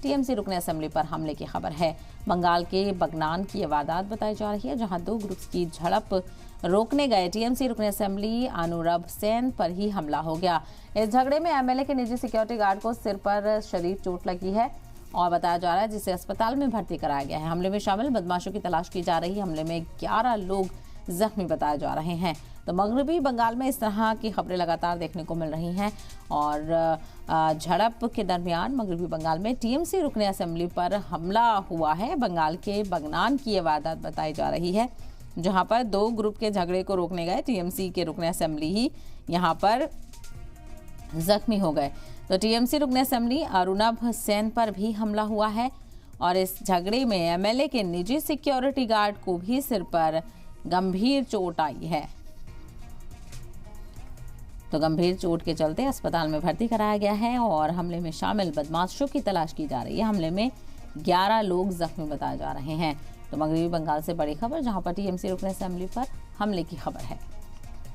TMC रुकन assembly पर हमले की खबर है। बंगाल के बगनान की ये वारदात बताई जा रही है, जहां दो ग्रुप्स की झड़प रोकने गए टीएमसी रुकन असेंबली अनुरभ सेन पर ही हमला हो गया। इस झगड़े में एमएलए के निजी सिक्योरिटी गार्ड को सिर पर शदीद चोट लगी है और बताया जा रहा है, जिसे अस्पताल में भर्ती कराया गया है। हमले में शामिल बदमाशों की तलाश की जा रही है। हमले में 11 लोग जख्मी बताए जा रहे हैं। तो मगरबी बंगाल में इस तरह की खबरें लगातार देखने को मिल रही हैं और झड़प के दरमियान मगरबी बंगाल में टीएमसी रुकन असेंबली पर हमला हुआ है। बंगाल के बगनान की ये वारदात बताई जा रही है, जहां पर दो ग्रुप के झगड़े को रोकने गए टीएमसी के रुकन असेंबली ही यहां पर जख्मी हो गए। तो टीएमसी रुकन असेंबली अनुरभ सेन पर भी हमला हुआ है और इस झगड़े में एमएलए के निजी सिक्योरिटी गार्ड को भी सिर पर गंभीर चोट आई है। तो गंभीर चोट के चलते अस्पताल में भर्ती कराया गया है और हमले में शामिल बदमाशों की तलाश की जा रही है। हमले में 11 लोग जख्मी बताए जा रहे हैं। तो मगरबी बंगाल से बड़ी खबर, जहां पर टीएमसी रुकन असेंबली पर हमले की खबर है।